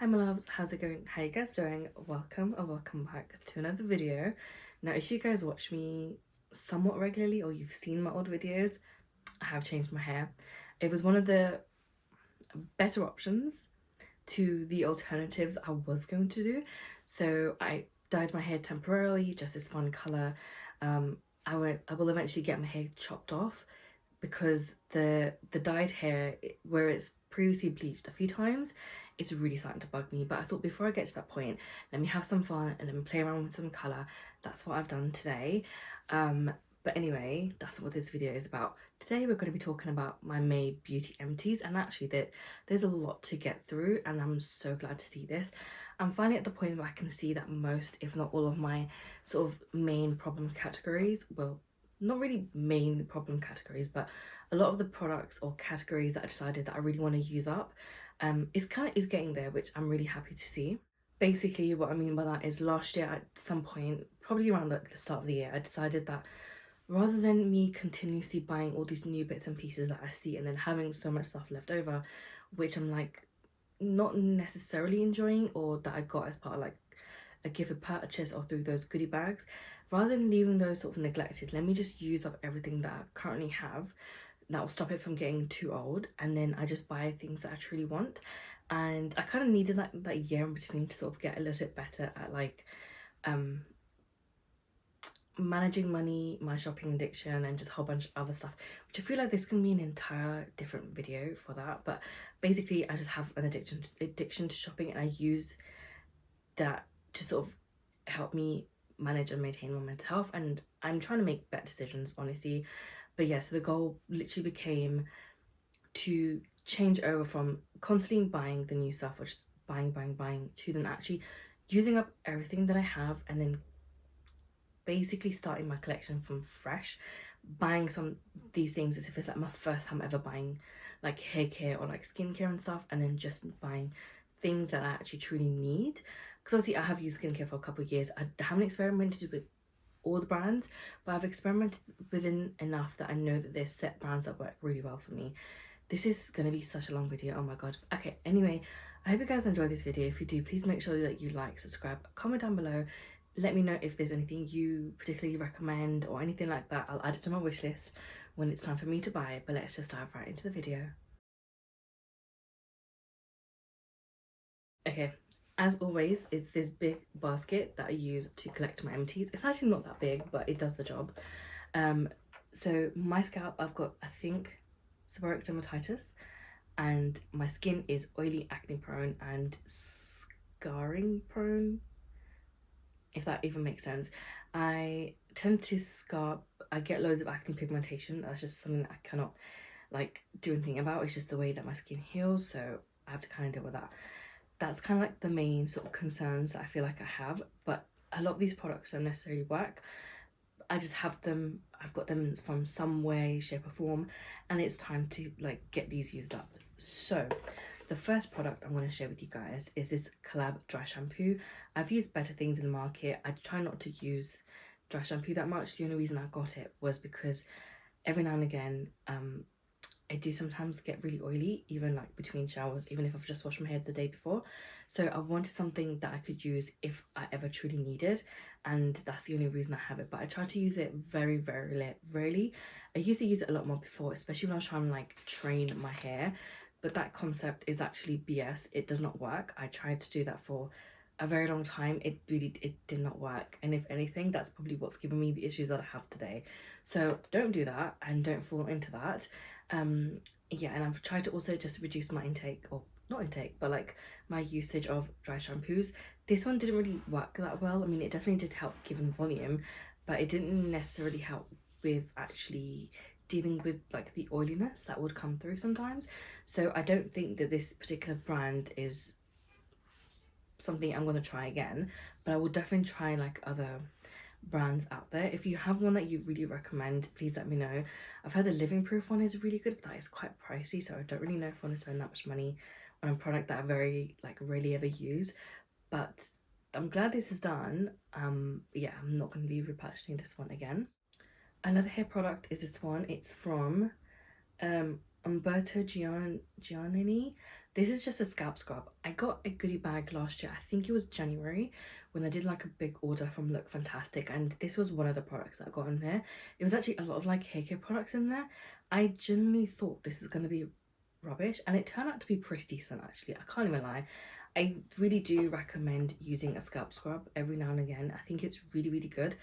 Hi my loves, how's it going? How you guys doing? Welcome back to another video. Now if you guys watch me somewhat regularly or you've seen my old videos, I have changed my hair. It was one of the better options to the alternatives I was going to do. So I dyed my hair temporarily, just this fun colour. I will eventually get my hair chopped off because the dyed hair, where it's previously bleached a few times, it's really starting to bug me. But I thought before I get to that point, let me have some fun and let me play around with some colour. That's what I've done today. But anyway, that's what this video is about. Today we're going to be talking about my May beauty empties, and actually there's a lot to get through, and I'm so glad to see this. I'm finally at the point where I can see that most, if not all, of my sort of main problem categories, well, not really main problem categories, but a lot of the products or categories that I decided that I really want to use up is getting there, which I'm really happy to see. Basically what I mean by that is last year at some point, probably around the start of the year, I decided that rather than me continuously buying all these new bits and pieces that I see and then having so much stuff left over, which I'm like not necessarily enjoying, or that I got as part of like a gift purchase or through those goodie bags, rather than leaving those sort of neglected, let me just use up everything that I currently have that will stop it from getting too old, and then I just buy things that I truly want. And I kind of needed that year in between to sort of get a little bit better at like managing money, my shopping addiction, and just a whole bunch of other stuff, which I feel like this can be an entire different video for that. But basically I just have an addiction to shopping, and I use that to sort of help me manage and maintain my mental health, and I'm trying to make better decisions, honestly. But yeah, so the goal literally became to change over from constantly buying the new stuff, which is buying, to then actually using up everything that I have, and then basically starting my collection from fresh, buying some these things as if it's like my first time ever buying like hair care or like skincare and stuff, and then just buying things that I actually truly need. Because obviously I have used skincare for a couple of years. I haven't experimented with all the brands, but I've experimented within enough that I know that there's set brands that work really well for me. This is going to be such a long video, oh my god. Okay, anyway, I hope you guys enjoy this video. If you do, please make sure that you like, subscribe, comment down below. Let me know if there's anything you particularly recommend or anything like that. I'll add it to my wish list when it's time for me to buy it. But let's just dive right into the video. Okay, as always, it's this big basket that I use to collect my empties. It's actually not that big, but it does the job. So my scalp, I've got, I think, seborrheic dermatitis, and my skin is oily, acne prone, and scarring prone, if that even makes sense. I tend to scar, I get loads of acne pigmentation. That's just something that I cannot like do anything about. It's just the way that my skin heals, so I have to kind of deal with that. That's kind of like the main sort of concerns that I feel like I have, but a lot of these products don't necessarily work. I just have them, I've got them from some way, shape or form, and it's time to like get these used up. So the first product I'm going to share with you guys is this Collab dry shampoo. I've used better things in the market. I try not to use dry shampoo that much. The only reason I got it was because every now and again I do sometimes get really oily, even like between showers, even if I've just washed my hair the day before. So I wanted something that I could use if I ever truly needed, and that's the only reason I have it. But I try to use it very, very rarely. I used to use it a lot more before, especially when I was trying to like train my hair. But that concept is actually BS. It does not work. I tried to do that for a very long time. It did not work, and if anything, that's probably what's given me the issues that I have today. So don't do that and don't fall into that. Yeah, and I've tried to also just reduce my intake, or not intake, but like my usage of dry shampoos. This one didn't really work that well. I mean, it definitely did help giving volume, but it didn't necessarily help with actually dealing with like the oiliness that would come through sometimes. So I don't think that this particular brand is something I'm going to try again, but I will definitely try like other brands out there. If you have one that you really recommend, please let me know. I've heard the living proof one is really good, but that is quite pricey, so I don't really know if I want to spend that much money on a product that I very like rarely ever use. But I'm glad this is done. Yeah, I'm not going to be repurchasing this one again. Another hair product is this one. It's from Umberto Giannini. This is just a scalp scrub. I got a goodie bag last year, I think it was January, when I did like a big order from Look Fantastic, and this was one of the products that I got in there. It was actually a lot of like hair care products in there. I genuinely thought this was going to be rubbish, and it turned out to be pretty decent actually. I can't even lie. I really do recommend using a scalp scrub every now and again. I think it's really, really good.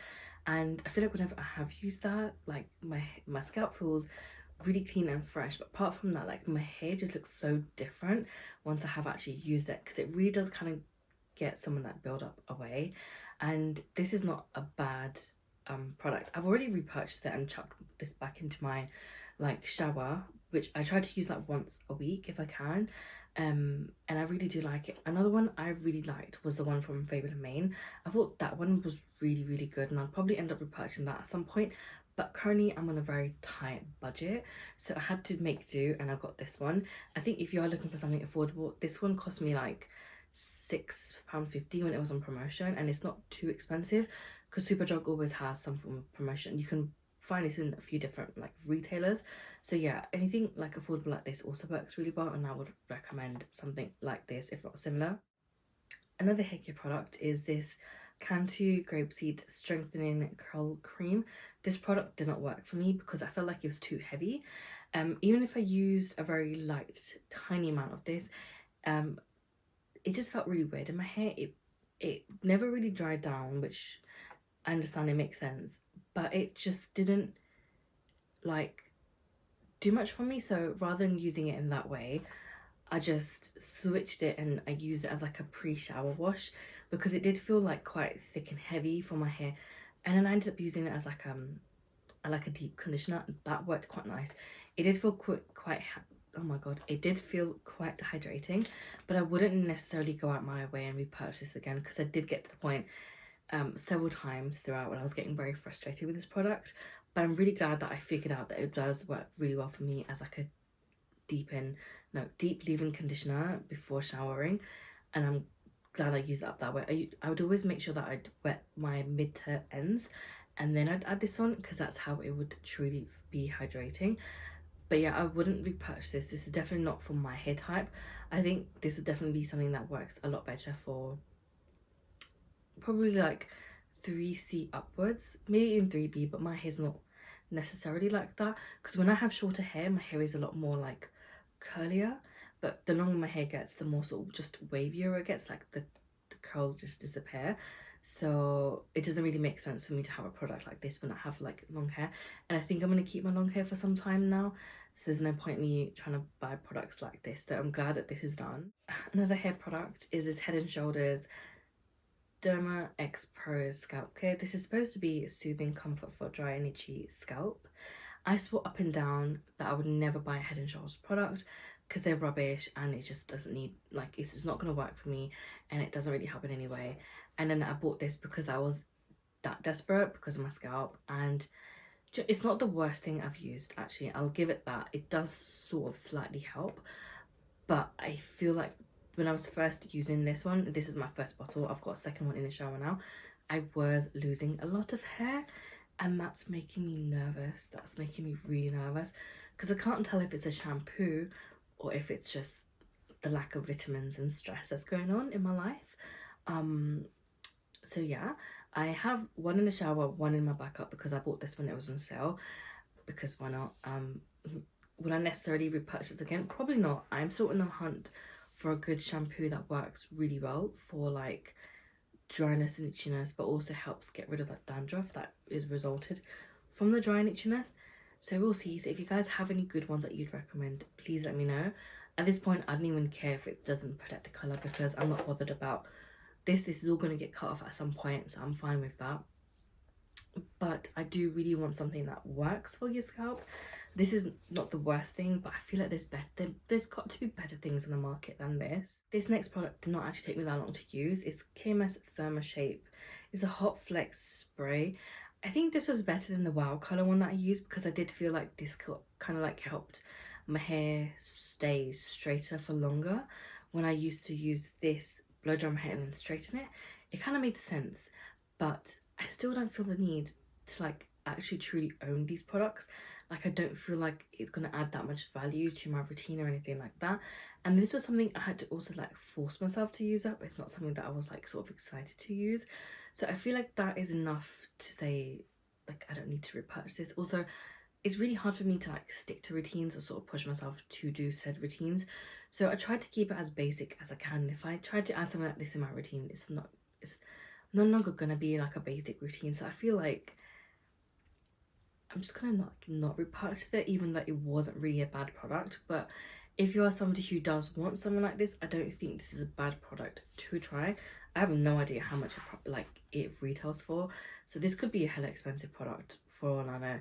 And I feel like whenever I have used that, like my scalp feels really clean and fresh. But apart from that, like my hair just looks so different once I have actually used it, because it really does kind of get some of that build up away. And this is not a bad product. I've already repurchased it and chucked this back into my like shower, which I try to use like once a week if I can. And I really do like it. Another one I really liked was the one from Fable and Maine. I thought that one was really, really good, and I'll probably end up repurchasing that at some point. But currently I'm on a very tight budget, so I had to make do, and I got this one. I think if you are looking for something affordable, this one cost me like £6.50 when it was on promotion, and it's not too expensive because Superdrug always has some form of promotion. You can find this in a few different like retailers. So yeah, anything like affordable like this also works really well, and I would recommend something like this if not similar. Another hair care product is this Cantu Grapeseed Strengthening Curl Cream. This product did not work for me because I felt like it was too heavy. Even if I used a very light, tiny amount of this, it just felt really weird in my hair. It never really dried down, which I understand it makes sense, but it just didn't like do much for me. So rather than using it in that way, I just switched it and I used it as like a pre-shower wash, because it did feel like quite thick and heavy for my hair. And then I ended up using it as like a deep conditioner. That worked quite nice. It did feel quite oh my god, it did feel quite hydrating, but I wouldn't necessarily go out my way and repurchase again, because I did get to the point several times throughout when I was getting very frustrated with this product. But I'm really glad that I figured out that it does work really well for me as like a deep leave-in conditioner before showering, and I'm glad I used it up that way. I would always make sure that I'd wet my mid to ends and then I'd add this on, because that's how it would truly be hydrating. But yeah, I wouldn't repurchase this. This is definitely not for my hair type. I think this would definitely be something that works a lot better for probably like 3C upwards, maybe even 3B, but my hair's not necessarily like that, because when I have shorter hair, my hair is a lot more like curlier, but the longer my hair gets, the more sort of just wavier it gets, like the curls just disappear. So it doesn't really make sense for me to have a product like this when I have like long hair, and I think I'm going to keep my long hair for some time now, so there's no point me trying to buy products like this. So I'm glad that this is done. Another hair product is this Head and Shoulders Derma X Pro Scalp Care. This is supposed to be soothing comfort for dry and itchy scalp. I swore up and down that I would never buy a Head and Shoulders product because they're rubbish and it just doesn't need, like, it's just not going to work for me and it doesn't really help in any way. And then I bought this because I was that desperate because of my scalp, and it's not the worst thing I've used, actually. I'll give it that. It does sort of slightly help, but I feel like when I was first using this one, this is my first bottle, I've got a second one in the shower now, I was losing a lot of hair, and that's making me nervous. That's making me really nervous because I can't tell if it's a shampoo or if it's just the lack of vitamins and stress that's going on in my life. So yeah, I have one in the shower, one in my backup, because I bought this when it was on sale, because why not? Will I necessarily repurchase again? Probably not. I'm still in the hunt for a good shampoo that works really well for like dryness and itchiness, but also helps get rid of that dandruff that is resulted from the dry and itchiness. So we'll see. So if you guys have any good ones that you'd recommend, please let me know. At this point, I don't even care if it doesn't protect the colour, because I'm not bothered about this. This is all going to get cut off at some point, so I'm fine with that. But I do really want something that works for your scalp. This is not the worst thing, but I feel like there's got to be better things on the market than this. This next product did not actually take me that long to use. It's KMS ThermoShape. It's a hot flex spray. I think this was better than the Wow Colour one that I used, because I did feel like this kind of like helped my hair stay straighter for longer. When I used to use this, blow dry my hair and then straighten it, it kind of made sense, but I still don't feel the need to like actually truly own these products. Like, I don't feel like it's gonna add that much value to my routine or anything like that. And this was something I had to also like force myself to use up. It's not something that I was like sort of excited to use. So I feel like that is enough to say like I don't need to repurchase this. Also, it's really hard for me to like stick to routines or sort of push myself to do said routines. So I tried to keep it as basic as I can. If I tried to add something like this in my routine, it's no longer gonna be like a basic routine. So I feel like I'm just gonna not repurchase it, even though it wasn't really a bad product. But if you are somebody who does want something like this, I don't think this is a bad product to try. I have no idea how much it retails for, so this could be a hella expensive product for all I know.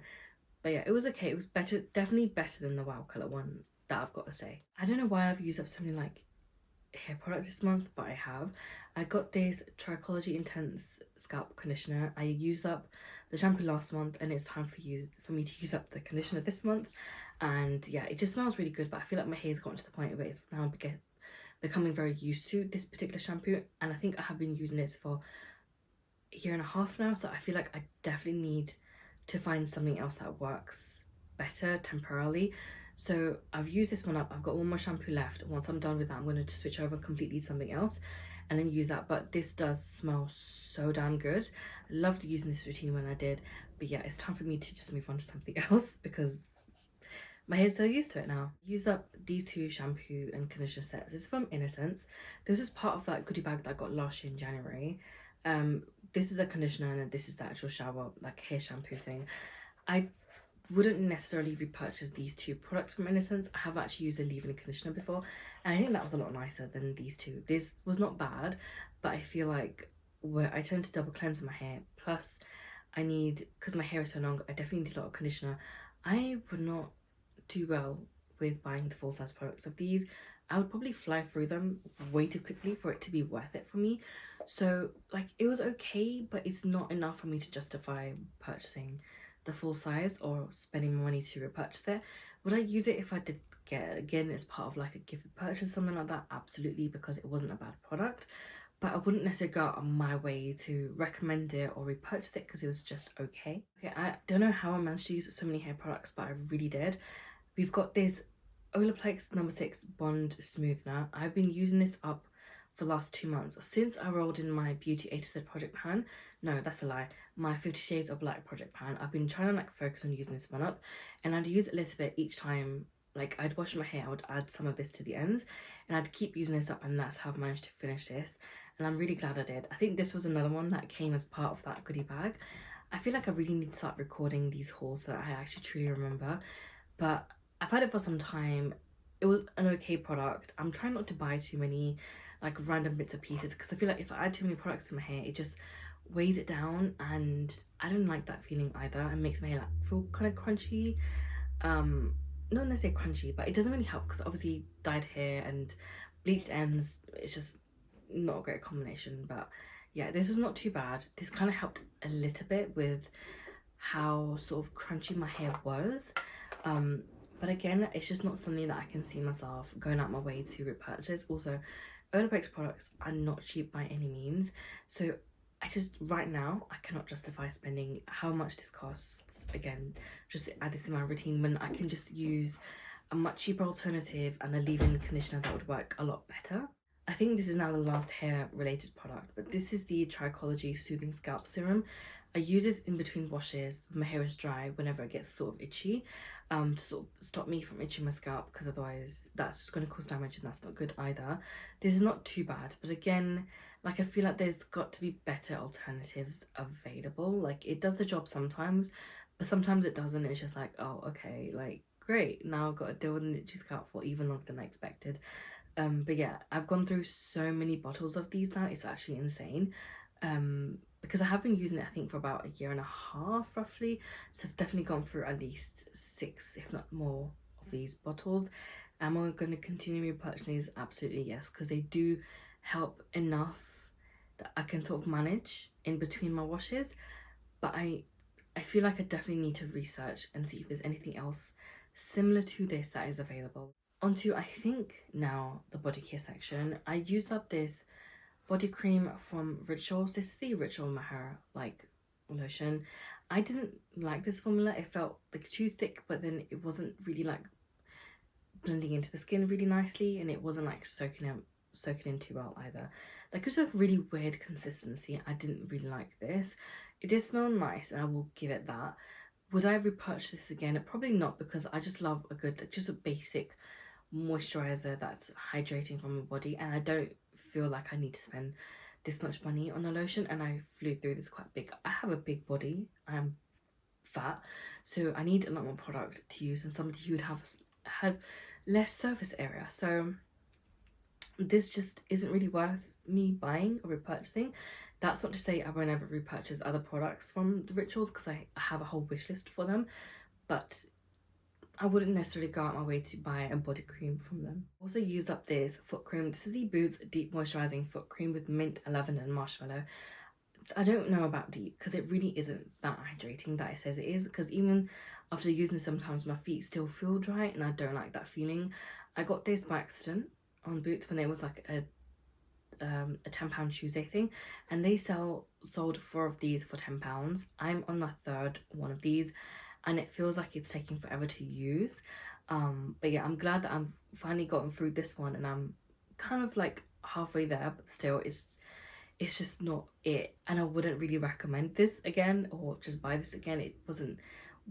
But yeah, it was okay. It was better, definitely better than the Wow Colour one, that I've got to say. I don't know why I've used up something like hair product this month, but I have. I got this Trichology Intense Scalp Conditioner. I used up the shampoo last month, and it's time for me to use up the conditioner this month. And yeah, it just smells really good, but I feel like my hair's gotten to the point where it's now becoming very used to this particular shampoo, and I think I have been using this for a year and a half now, so I feel like I definitely need to find something else that works better temporarily. So I've used this one up. I've got one more shampoo left. Once I'm done with that, I'm going to switch over completely to something else and then use that. But this does smell so damn good. I loved using this routine when I did, but yeah, it's time for me to just move on to something else because my hair's so used to it now. Used up these two shampoo and conditioner sets. This is from Innocence. This is part of that goodie bag that I got last year in January. This is a conditioner and this is the actual shower, like hair shampoo thing. I wouldn't necessarily repurchase these two products from Innocence. I have actually used a leave-in conditioner before, and I think that was a lot nicer than these two. This was not bad, but I feel like where I tend to double cleanse my hair, plus I need, because my hair is so long, I definitely need a lot of conditioner. I would not do well with buying the full size products of these. I would probably fly through them way too quickly for it to be worth it for me. So like it was okay, but it's not enough for me to justify purchasing the full size or spending money to repurchase it. Would I use it if I did get it again as part of like a gift purchase, something like that? Absolutely, because it wasn't a bad product. But I wouldn't necessarily go out on my way to recommend it or repurchase it because it was just okay. Okay, I don't know how I managed to use so many hair products, but I really did. We've got this Olaplex number 6 Bond Smoothner. I've been using this up for the last 2 months. Since I rolled in my Beauty A to Z project pan, no, that's a lie, my 50 Shades of Black project pan, I've been trying to like focus on using this one up, and I'd use it a little bit each time. Like I'd wash my hair, I would add some of this to the ends, and I'd keep using this up, and that's how I've managed to finish this. And I'm really glad I did. I think this was another one that came as part of that goodie bag. I feel like I really need to start recording these hauls so that I actually truly remember. But I've had it for some time. It was an okay product. I'm trying not to buy too many like random bits and pieces because I feel like if I add too many products to my hair, it just weighs it down, and I don't like that feeling either. It makes my hair like feel kind of crunchy. Not necessarily crunchy, but it doesn't really help because obviously dyed hair and bleached ends, it's just not a great combination. But yeah, this was not too bad. This kind of helped a little bit with how sort of crunchy my hair was. But again, it's just not something that I can see myself going out my way to repurchase. Also, Olaplex products are not cheap by any means, so I just right now I cannot justify spending how much this costs again just to add this in my routine when I can just use a much cheaper alternative and a leave-in conditioner that would work a lot better. I think this is now the last hair related product, but this is the Trichology Soothing Scalp Serum. I use this in between washes when my hair is dry, whenever it gets sort of itchy, to sort of stop me from itching my scalp, because otherwise that's just going to cause damage and that's not good either. This is not too bad, but again, like I feel like there's got to be better alternatives available. Like it does the job sometimes, but sometimes it doesn't. It's just like, oh, okay, like great, now I've got to deal with an itchy scalp for even longer than I expected. But yeah, I've gone through so many bottles of these now, it's actually insane. Because I have been using it I think for about a year and a half roughly, so I've definitely gone through at least 6 if not more of these bottles. Am I going to continue repurchasing these? Absolutely yes, because they do help enough that I can sort of manage in between my washes. But I feel like I definitely need to research and see if there's anything else similar to this that is available. Onto, I think now, the body care section. I used up this body cream from Rituals. This is the Ritual Mahara like lotion. I didn't like this formula. It felt like too thick, but then it wasn't really like blending into the skin really nicely, and it wasn't like soaking in too well either. Like, it was a really weird consistency. I didn't really like this. It did smell nice, and I will give it that. Would I repurchase this again? Probably not, because I just love a good, just a basic moisturizer that's hydrating from my body, and I don't feel like I need to spend this much money on a lotion. And I flew through this quite big. I have a big body. I'm fat, so I need a lot more product to use, and somebody who would have less surface area. So this just isn't really worth me buying or repurchasing. That's not to say I won't ever repurchase other products from the Rituals, because I have a whole wish list for them, but I wouldn't necessarily go out my way to buy a body cream from them. Also used up this foot cream. This is the Boots Deep Moisturizing Foot Cream with mint, lavender and marshmallow. I don't know about deep, because it really isn't that hydrating that it says it is, because even after using it, sometimes my feet still feel dry, and I don't like that feeling. I got this by accident on Boots when it was like a £10 Tuesday thing, and they sold 4 of these for £10. I'm on the third one of these, and it feels like it's taking forever to use. But yeah, I'm glad that I've finally gotten through this one, and I'm kind of like halfway there, but still it's just not it, and I wouldn't really recommend this again or just buy this again. It wasn't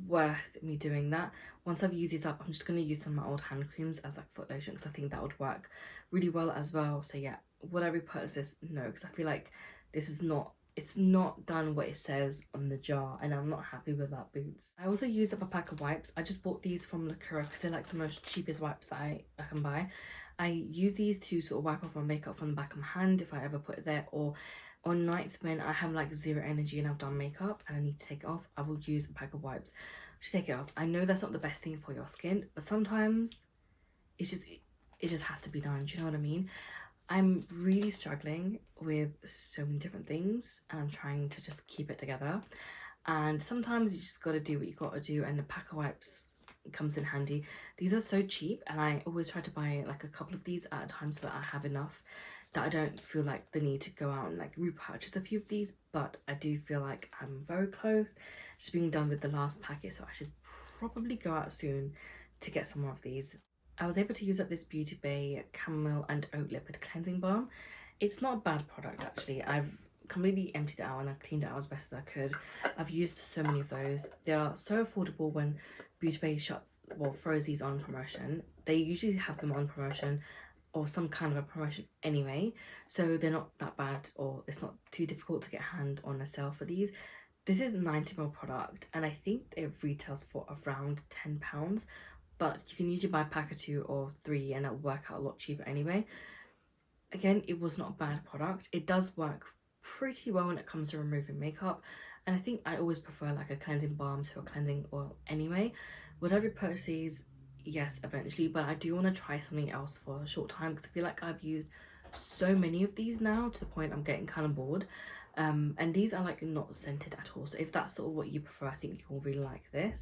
worth me doing that. Once I've used these up, I'm just going to use some of my old hand creams as like foot lotion, because I think that would work really well as well. So yeah, would I repurchase this? No, because I feel like this is not, it's not done what it says on the jar, and I'm not happy with that, Boots. I also used up a pack of wipes. I just bought these from Lacura because they're like the most cheapest wipes that I can buy. I use these to sort of wipe off my makeup from the back of my hand if I ever put it there, or on nights when I have like zero energy and I've done makeup and I need to take it off, I will use a pack of wipes to take it off. I know that's not the best thing for your skin, but sometimes it just has to be done. Do you know what I mean? I'm really struggling with so many different things, and I'm trying to just keep it together. And sometimes you just got to do what you got to do, and the pack of wipes comes in handy. These are so cheap, and I always try to buy like a couple of these at a time so that I have enough, that I don't feel like the need to go out and like repurchase a few of these. But I do feel like I'm very close to being done with the last packet, so I should probably go out soon to get some more of these. I was able to use up this Beauty Bay Chamomile and Oat Lipid Cleansing Balm. It's not a bad product actually. I've completely emptied it out and I've cleaned it out as best as I could. I've used so many of those. They are so affordable when Beauty Bay throws these on promotion. They usually have them on promotion or some kind of a promotion anyway, so they're not that bad, or it's not too difficult to get a hand on a sale for these. This is 90ml product, and I think it retails for around £10, but you can usually buy a pack of 2 or 3 and it'll work out a lot cheaper anyway. Again, it was not a bad product. It does work pretty well when it comes to removing makeup, and I think I always prefer like a cleansing balm to a cleansing oil anyway. Would I repurchase these? Yes, eventually, but I do want to try something else for a short time, because I feel like I've used so many of these now to the point I'm getting kind of bored. And these are like not scented at all, so if that's sort of what you prefer, I think you'll really like this.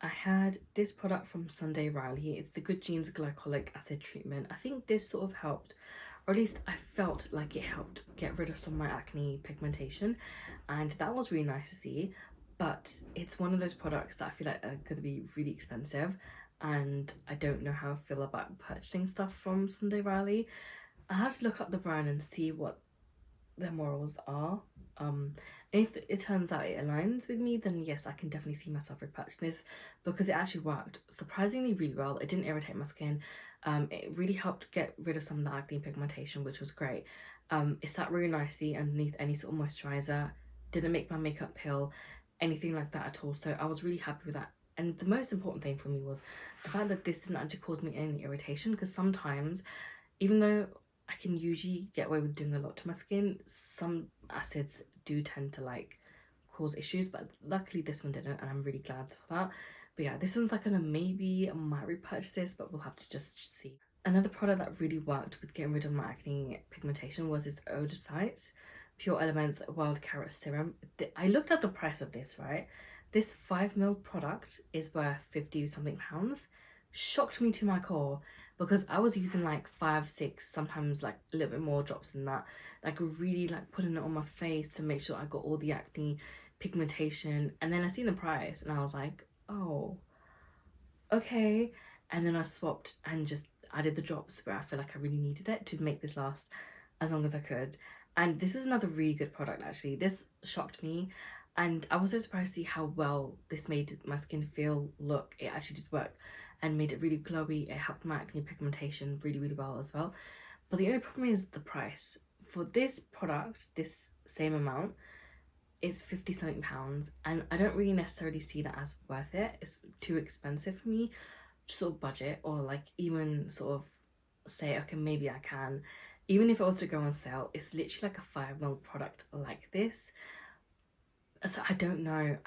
I had this product from Sunday Riley. It's the Good Genes Glycolic Acid Treatment. I think this sort of helped, or at least I felt like it helped get rid of some of my acne pigmentation, and that was really nice to see. But it's one of those products that I feel like are going to be really expensive, and I don't know how I feel about purchasing stuff from Sunday Riley. I have to look up the brand and see what their morals are. If it turns out it aligns with me, then yes, I can definitely see myself repurchasing this, because it actually worked surprisingly really well. It didn't irritate my skin. It really helped get rid of some of the acne pigmentation, which was great. It sat really nicely underneath any sort of moisturizer, didn't make my makeup peel, anything like that at all. So I was really happy with that. And the most important thing for me was the fact that this didn't actually cause me any irritation, because sometimes, even though I can usually get away with doing a lot to my skin, some acids do tend to like cause issues, but luckily this one didn't, and I'm really glad for that. But yeah, this one's like maybe I might repurchase this, but we'll have to just see. Another product that really worked with getting rid of my acne pigmentation was this Odysseite Pure Elements Wild Carrot Serum. I looked at the price of this, right? This 5ml product is worth 50 something pounds. Shocked me to my core, because I was using like 5, 6, sometimes like a little bit more drops than that, like really like putting it on my face to make sure I got all the acne pigmentation, and then I seen the price and I was like, oh, okay. And then I swapped and just added the drops where I feel like I really needed it to make this last as long as I could. And this was another really good product actually. This shocked me, and I was so surprised to see how well this made my skin feel, look. It actually did work and made it really glowy. It helped my acne pigmentation really, really well as well. But the only problem is the price. For this product, this same amount, it's 50 something pounds, and I don't really necessarily see that as worth it. It's too expensive for me to sort of budget, or like even sort of say, okay, maybe I can. Even if it was to go on sale, it's literally like a 5ml product like this. So I don't know,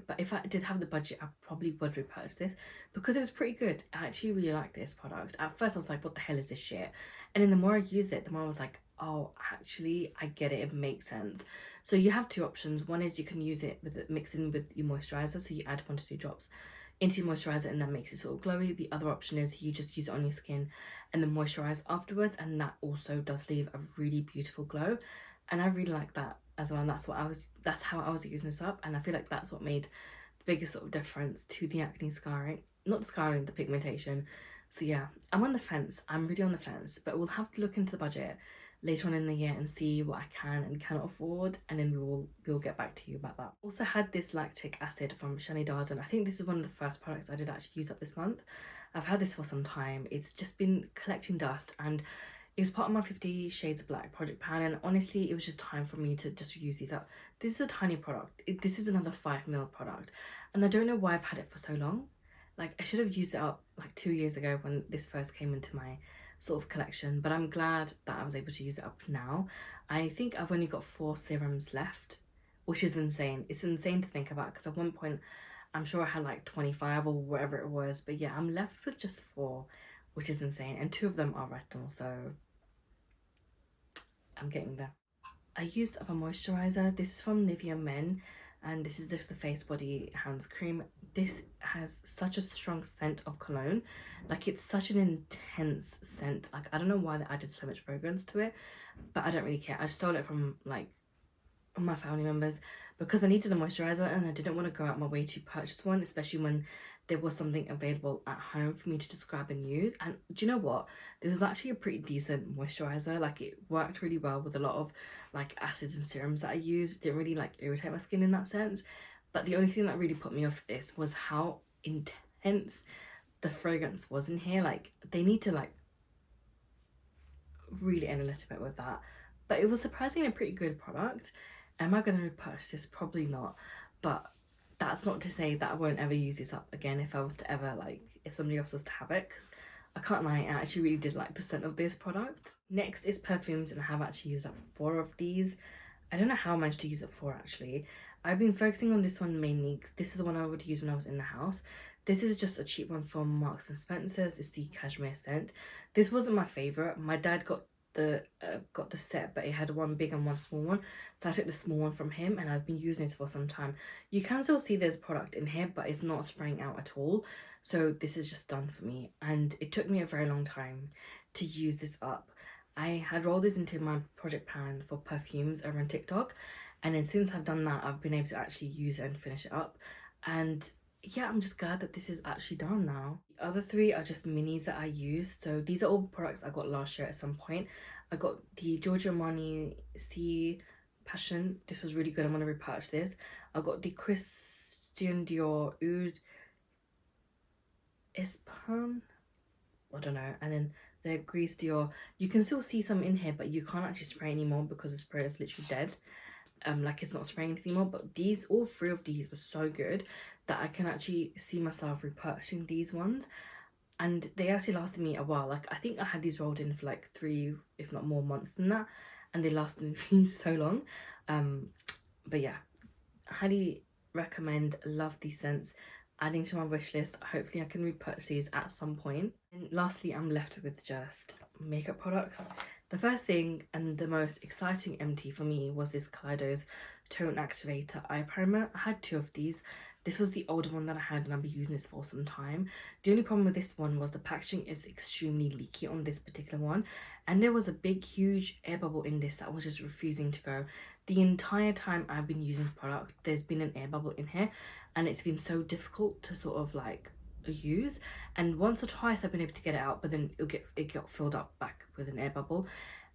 but if I did have the budget, I probably would repurchase this because it was pretty good. I actually really like this product. At first I was like, what the hell is this shit? And then the more I used it, the more I was like, oh, actually I get it, it makes sense. So you have two options. One is you can use it with mixing with your moisturizer, so you add 1 to 2 drops into your moisturizer and that makes it sort of glowy. The other option is you just use it on your skin and then moisturize afterwards, and that also does leave a really beautiful glow, and I really like that as well. And that's how I was using this up, and I feel like that's what made the biggest sort of difference to the acne scarring, not the scarring, the pigmentation. So yeah, I'm on the fence. I'm really on the fence, but we'll have to look into the budget later on in the year and see what I can and cannot afford, and then we'll get back to you about that. Also had this lactic acid from Shani Darden. I think this is one of the first products I did actually use up this month. I've had this for some time. It's just been collecting dust, and it was part of my 50 Shades of Black project plan, and honestly it was just time for me to just use these up. This is a tiny product. This is another 5ml product, and I don't know why I've had it for so long. Like, I should have used it up like 2 years ago when this first came into my sort of collection, but I'm glad that I was able to use it up now. I think I've only got 4 serums left, which is insane. It's insane to think about, because at one point I'm sure I had like 25 or whatever it was, but yeah, I'm left with just 4, which is insane, and 2 of them are retinol, so I'm getting there. I used up a moisturizer. This is from Nivea Men, and this is just the face, body, hands cream. This has such a strong scent of cologne. Like, it's such an intense scent. Like, I don't know why they added so much fragrance to it, but I don't really care. I stole it from like my family members because I needed a moisturizer and I didn't want to go out my way to purchase one, especially when there was something available at home for me to just grab and use. And do you know what? This was actually a pretty decent moisturizer. Like, it worked really well with a lot of like acids and serums that I used. It didn't really like irritate my skin in that sense. But the only thing that really put me off this was how intense the fragrance was in here. Like, they need to like really end a little bit with that. But it was surprisingly a pretty good product. Am I going to repurchase this? Probably not. But that's not to say that I won't ever use this up again if I was to ever, like, if somebody else was to have it, because I can't lie, I actually really did like the scent of this product. Next is perfumes, and I have actually used up 4 of these. I don't know how I managed to use up 4 actually. I've been focusing on this one mainly because this is the one I would use when I was in the house. This is just a cheap one from Marks and Spencer's. It's the cashmere scent. This wasn't my favourite. My dad got the set, but it had one big and one small one, so I took the small one from him, and I've been using this for some time. You can still see there's product in here, but it's not spraying out at all, so this is just done for me, and it took me a very long time to use this up. I had rolled this into my project plan for perfumes over on TikTok, and then since I've done that, I've been able to actually use it and finish it up. And yeah, I'm just glad that this is actually done now. The other 3 are just minis that I used. So these are all products I got last year at some point. I got the Giorgio Armani Sea Passion. This was really good. I'm gonna repurchase this. I got the Christian Dior Oud Espan, I don't know, and then the Grease Dior. You can still see some in here, but you can't actually spray anymore because the spray is literally dead. Like, it's not spraying anything more. But these, all 3 of these were so good that I can actually see myself repurchasing these ones, and they actually lasted me a while. Like, I think I had these rolled in for like 3, if not more, months than that, and they lasted me so long. But yeah, highly recommend. Love these scents. Adding to my wish list. Hopefully I can repurchase these at some point. And lastly, I'm left with just makeup products. The first thing and the most exciting empty for me was this Kaleidos Tone Activator Eye Primer. I had 2 of these. This was the older one that I had and I've been using this for some time. The only problem with this one was the packaging is extremely leaky on this particular one, and there was a big huge air bubble in this that was just refusing to go. The entire time I've been using the product, there's been an air bubble in here, and it's been so difficult to sort of like use. And once or twice I've been able to get it out, but then it got filled up back with an air bubble,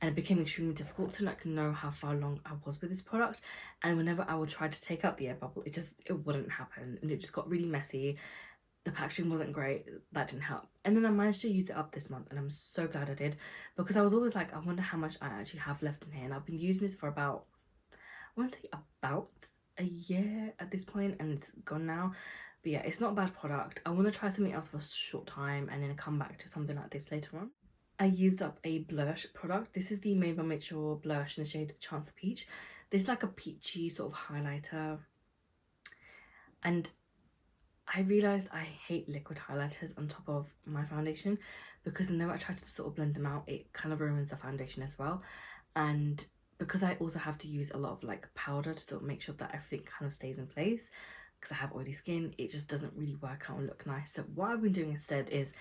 and it became extremely difficult to like know how far along I was with this product. And whenever I would try to take out the air bubble, it wouldn't happen, and it just got really messy. The packaging wasn't great, that didn't help. And then I managed to use it up this month, and I'm so glad I did, because I was always like, I wonder how much I actually have left in here. And I've been using this for about, I want to say about a year at this point, and it's gone now. But yeah, it's not a bad product. I want to try something else for a short time and then come back to something like this later on. I used up a blush product. This is the Made by Mitchell blush in the shade Chance Peach. This is like a peachy sort of highlighter. And I realised I hate liquid highlighters on top of my foundation, because whenever I try to sort of blend them out, it kind of ruins the foundation as well. And because I also have to use a lot of like powder to sort of make sure that everything kind of stays in place, because I have oily skin, it just doesn't really work out and look nice. So what I've been doing instead is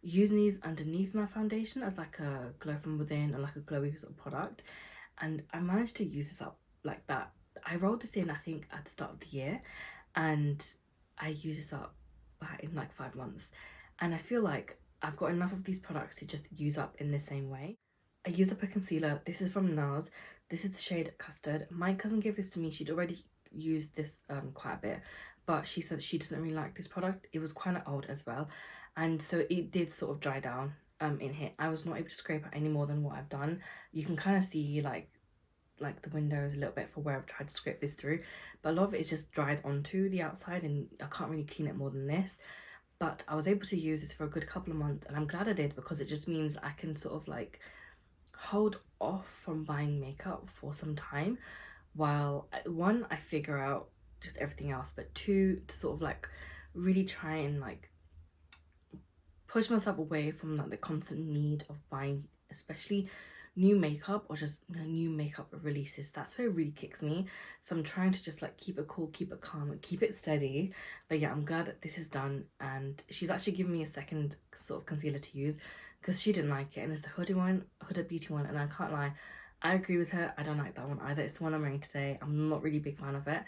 using these underneath my foundation as like a glow from within or like a glowy sort of product. And I managed to use this up like that. I rolled this in I think at the start of the year, and I used this up in like 5 months, and I feel like I've got enough of these products to just use up in the same way. I used up a concealer. This is from NARS. This is the shade Custard. My cousin gave this to me. She'd already used this quite a bit, but she said she doesn't really like this product. It was kind of old as well, and so it did sort of dry down in here. I was not able to scrape out any more than what I've done. You can kind of see like the windows a little bit for where I've tried to scrape this through, but a lot of it is just dried onto the outside, and I can't really clean it more than this. But I was able to use this for a good couple of months, and I'm glad I did, because it just means I can sort of like hold off from buying makeup for some time while one, I figure out just everything else, but two, to sort of like really try and like push myself away from like the constant need of buying, especially new makeup or just new makeup releases. That's where it really kicks me. So I'm trying to just like keep it cool, keep it calm, and keep it steady. But yeah, I'm glad that this is done, and she's actually given me a second sort of concealer to use, because she didn't like it, and it's the Huda Beauty one, and I can't lie, I agree with her. I don't like that one either. It's the one I'm wearing today. I'm not really a big fan of it,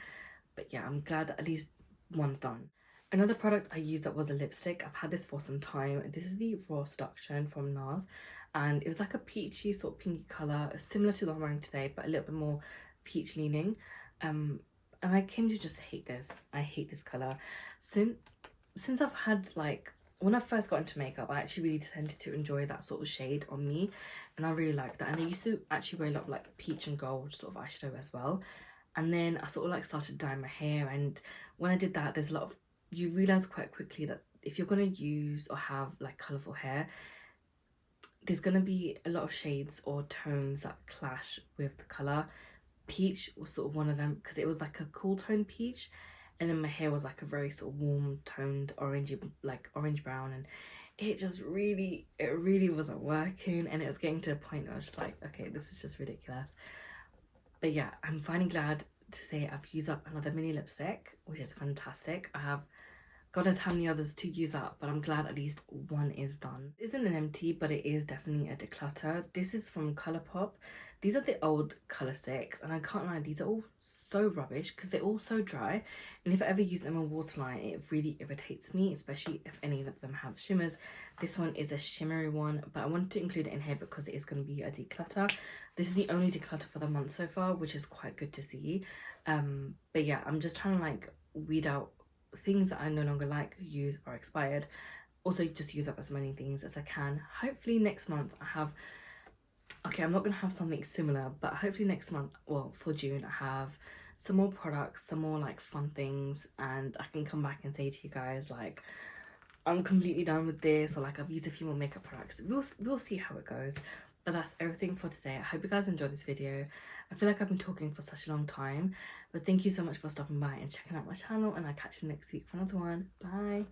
but yeah, I'm glad that at least one's done. Another product I used that was a lipstick. I've had this for some time. This is the Raw Seduction from NARS, and it was like a peachy sort of pinky colour, similar to the one I'm wearing today, but a little bit more peach leaning. And I came to just hate this. I hate this colour. Since I've had like, when I first got into makeup, I actually really tended to enjoy that sort of shade on me, and I really like that. And I used to actually wear a lot of like peach and gold sort of eyeshadow as well. And then I sort of like started dyeing my hair, and when I did that, there's a lot of, you realise quite quickly that if you're going to use or have like colourful hair, there's going to be a lot of shades or tones that clash with the colour. Peach was sort of one of them, because it was like a cool tone peach, and then my hair was like a very sort of warm toned orangey, like orange brown, and it really wasn't working, and it was getting to a point where I was just like, okay, this is just ridiculous. But yeah, I'm finally glad to say I've used up another mini lipstick, which is fantastic. I have God knows how many others to use up, but I'm glad at least one is done. It isn't an empty, but it is definitely a declutter. This is from Colourpop. These are the old colour sticks, and I can't lie, these are all so rubbish because they're all so dry, and if I ever use them in waterline, it really irritates me, especially if any of them have shimmers. This one is a shimmery one, but I wanted to include it in here because it is going to be a declutter. This is the only declutter for the month so far, which is quite good to see. But yeah, I'm just trying to like weed out things that I no longer like, use, or expired. Also just use up as many things as I can. Hopefully next month I have, okay, I'm not gonna have something similar, but hopefully next month, well, for June, I have some more products, some more like fun things, and I can come back and say to you guys like, I'm completely done with this, or like I've used a few more makeup products. We'll see how it goes. But that's everything for today. I hope you guys enjoyed this video. I feel like I've been talking for such a long time, but thank you so much for stopping by and checking out my channel, and I'll catch you next week for another one. Bye.